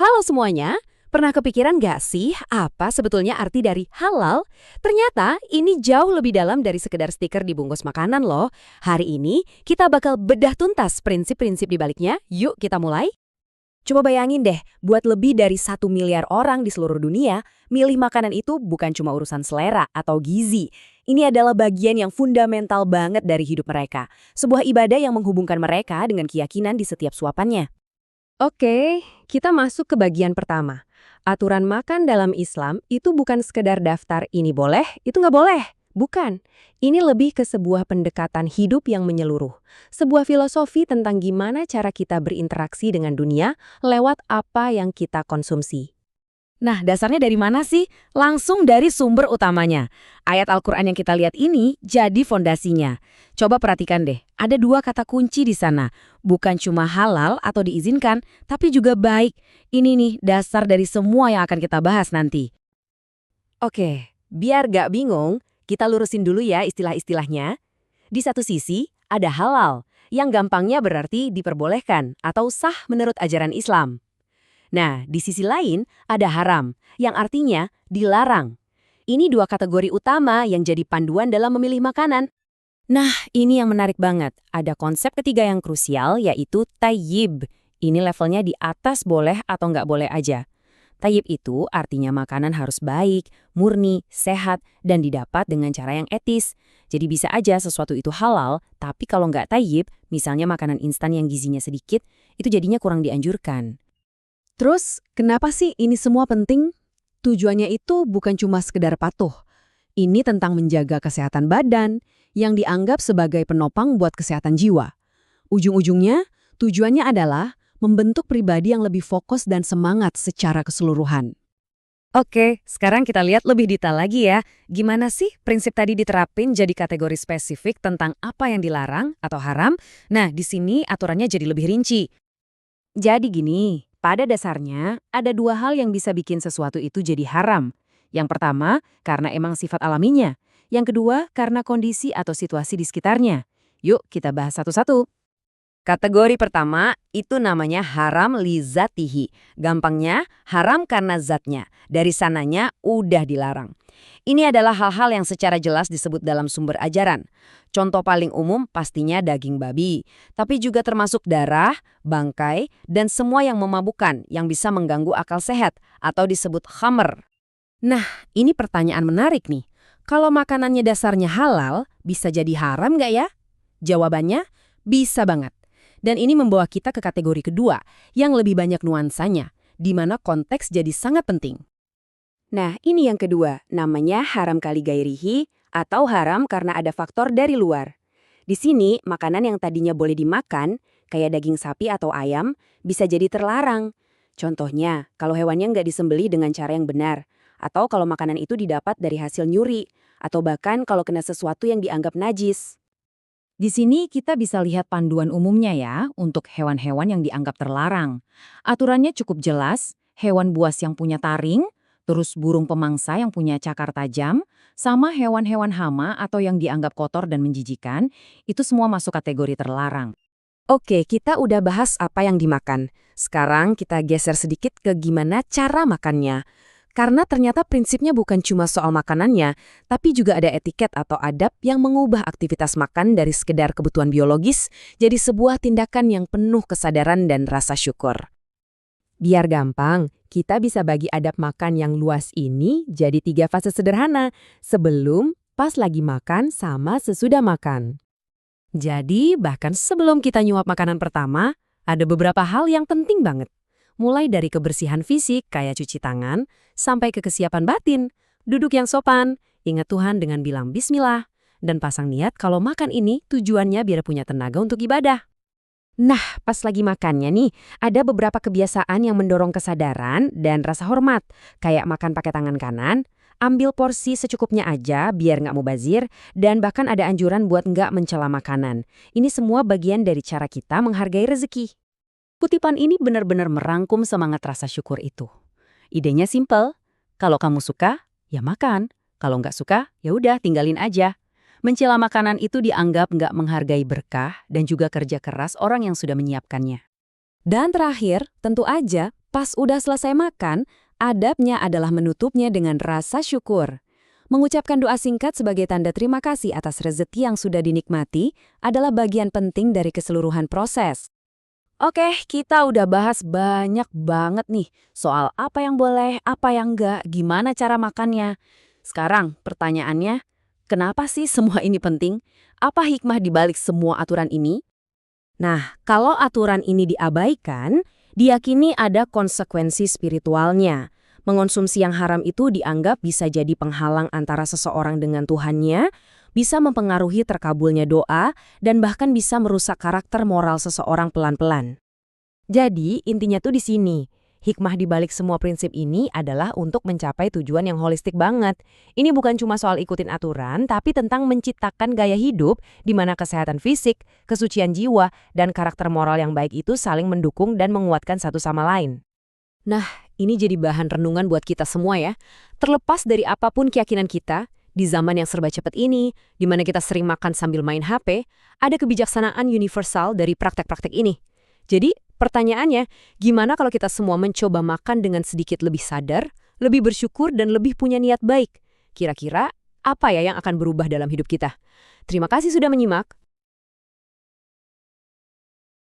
Halo semuanya, pernah kepikiran nggak sih apa sebetulnya arti dari halal? Ternyata ini jauh lebih dalam dari sekedar stiker di bungkus makanan loh. Hari ini kita bakal bedah tuntas prinsip-prinsip di baliknya. Yuk kita mulai. Coba bayangin deh, buat lebih dari 1 miliar orang di seluruh dunia, milih makanan itu bukan cuma urusan selera atau gizi. Ini adalah bagian yang fundamental banget dari hidup mereka. Sebuah ibadah yang menghubungkan mereka dengan keyakinan di setiap suapannya. Oke, kita masuk ke bagian pertama. Aturan makan dalam Islam itu bukan sekedar daftar ini boleh, itu nggak boleh. Bukan. Ini lebih ke sebuah pendekatan hidup yang menyeluruh. Sebuah filosofi tentang gimana cara kita berinteraksi dengan dunia lewat apa yang kita konsumsi. Nah, dasarnya dari mana sih? Langsung dari sumber utamanya. Ayat Al-Quran yang kita lihat ini jadi fondasinya. Coba perhatikan deh, ada dua kata kunci di sana. Bukan cuma halal atau diizinkan, tapi juga baik. Ini nih dasar dari semua yang akan kita bahas nanti. Oke, biar gak bingung, kita lurusin dulu ya istilah-istilahnya. Di satu sisi, ada halal, yang gampangnya berarti diperbolehkan atau sah menurut ajaran Islam. Nah, di sisi lain ada haram, yang artinya dilarang. Ini dua kategori utama yang jadi panduan dalam memilih makanan. Nah, ini yang menarik banget. Ada konsep ketiga yang krusial, yaitu tayyib. Ini levelnya di atas boleh atau nggak boleh aja. Tayyib itu artinya makanan harus baik, murni, sehat, dan didapat dengan cara yang etis. Jadi bisa aja sesuatu itu halal, tapi kalau nggak tayyib, misalnya makanan instan yang gizinya sedikit, itu jadinya kurang dianjurkan. Terus, kenapa sih ini semua penting? Tujuannya itu bukan cuma sekedar patuh. Ini tentang menjaga kesehatan badan yang dianggap sebagai penopang buat kesehatan jiwa. Ujung-ujungnya, tujuannya adalah membentuk pribadi yang lebih fokus dan semangat secara keseluruhan. Oke, sekarang kita lihat lebih detail lagi ya. Gimana sih prinsip tadi diterapin jadi kategori spesifik tentang apa yang dilarang atau haram? Nah, di sini aturannya jadi lebih rinci. Jadi gini, pada dasarnya ada dua hal yang bisa bikin sesuatu itu jadi haram. Yang pertama, karena emang sifat alaminya. Yang kedua, karena kondisi atau situasi di sekitarnya. Yuk kita bahas satu-satu. Kategori pertama itu namanya haram li zatihi. Gampangnya, haram karena zatnya. Dari sananya udah dilarang. Ini adalah hal-hal yang secara jelas disebut dalam sumber ajaran. Contoh paling umum pastinya daging babi, tapi juga termasuk darah, bangkai, dan semua yang memabukkan yang bisa mengganggu akal sehat atau disebut khamr. Nah, ini pertanyaan menarik nih. Kalau makanannya dasarnya halal, bisa jadi haram nggak ya? Jawabannya, bisa banget. Dan ini membawa kita ke kategori kedua, yang lebih banyak nuansanya, di mana konteks jadi sangat penting. Nah, ini yang kedua, namanya haram kali gairihi atau haram karena ada faktor dari luar. Di sini, makanan yang tadinya boleh dimakan, kayak daging sapi atau ayam, bisa jadi terlarang. Contohnya, kalau hewannya nggak disembelih dengan cara yang benar, atau kalau makanan itu didapat dari hasil nyuri, atau bahkan kalau kena sesuatu yang dianggap najis. Di sini kita bisa lihat panduan umumnya ya untuk hewan-hewan yang dianggap terlarang. Aturannya cukup jelas, hewan buas yang punya taring, terus burung pemangsa yang punya cakar tajam, sama hewan-hewan hama atau yang dianggap kotor dan menjijikan, itu semua masuk kategori terlarang. Oke, kita udah bahas apa yang dimakan. Sekarang kita geser sedikit ke gimana cara makannya. Karena ternyata prinsipnya bukan cuma soal makanannya, tapi juga ada etiket atau adab yang mengubah aktivitas makan dari sekedar kebutuhan biologis jadi sebuah tindakan yang penuh kesadaran dan rasa syukur. Biar gampang, kita bisa bagi adab makan yang luas ini jadi 3 fase sederhana, sebelum, pas lagi makan, sama sesudah makan. Jadi, bahkan sebelum kita nyuap makanan pertama, ada beberapa hal yang penting banget. Mulai dari kebersihan fisik kayak cuci tangan, sampai ke kesiapan batin, duduk yang sopan, ingat Tuhan dengan bilang bismillah, dan pasang niat kalau makan ini tujuannya biar punya tenaga untuk ibadah. Nah, pas lagi makannya nih, ada beberapa kebiasaan yang mendorong kesadaran dan rasa hormat, kayak makan pakai tangan kanan, ambil porsi secukupnya aja biar nggak mubazir, dan bahkan ada anjuran buat nggak mencela makanan. Ini semua bagian dari cara kita menghargai rezeki. Kutipan ini benar-benar merangkum semangat rasa syukur itu. Idenya simpel, kalau kamu suka, ya makan. Kalau nggak suka, ya udah tinggalin aja. Mencela makanan itu dianggap nggak menghargai berkah dan juga kerja keras orang yang sudah menyiapkannya. Dan terakhir, tentu aja, Pas udah selesai makan, adabnya adalah menutupnya dengan rasa syukur. Mengucapkan doa singkat sebagai tanda terima kasih atas rezeki yang sudah dinikmati adalah bagian penting dari keseluruhan proses. Oke, kita udah bahas banyak banget nih soal apa yang boleh, apa yang enggak, gimana cara makannya. Sekarang pertanyaannya, kenapa sih semua ini penting? Apa hikmah di balik semua aturan ini? Nah, kalau aturan ini diabaikan, diyakini ada konsekuensi spiritualnya. Mengonsumsi yang haram itu dianggap bisa jadi penghalang antara seseorang dengan Tuhannya, bisa mempengaruhi terkabulnya doa, dan bahkan bisa merusak karakter moral seseorang pelan-pelan. Jadi, intinya tuh di sini. Hikmah di balik semua prinsip ini adalah untuk mencapai tujuan yang holistik banget. Ini bukan cuma soal ikutin aturan, tapi tentang menciptakan gaya hidup di mana kesehatan fisik, kesucian jiwa, dan karakter moral yang baik itu saling mendukung dan menguatkan satu sama lain. Nah, ini jadi bahan renungan buat kita semua ya. Terlepas dari apapun keyakinan kita, di zaman yang serba cepat ini, di mana kita sering makan sambil main HP, ada kebijaksanaan universal dari praktek-praktek ini. Jadi, pertanyaannya, gimana kalau kita semua mencoba makan dengan sedikit lebih sadar, lebih bersyukur, dan lebih punya niat baik? Kira-kira apa ya yang akan berubah dalam hidup kita? Terima kasih sudah menyimak.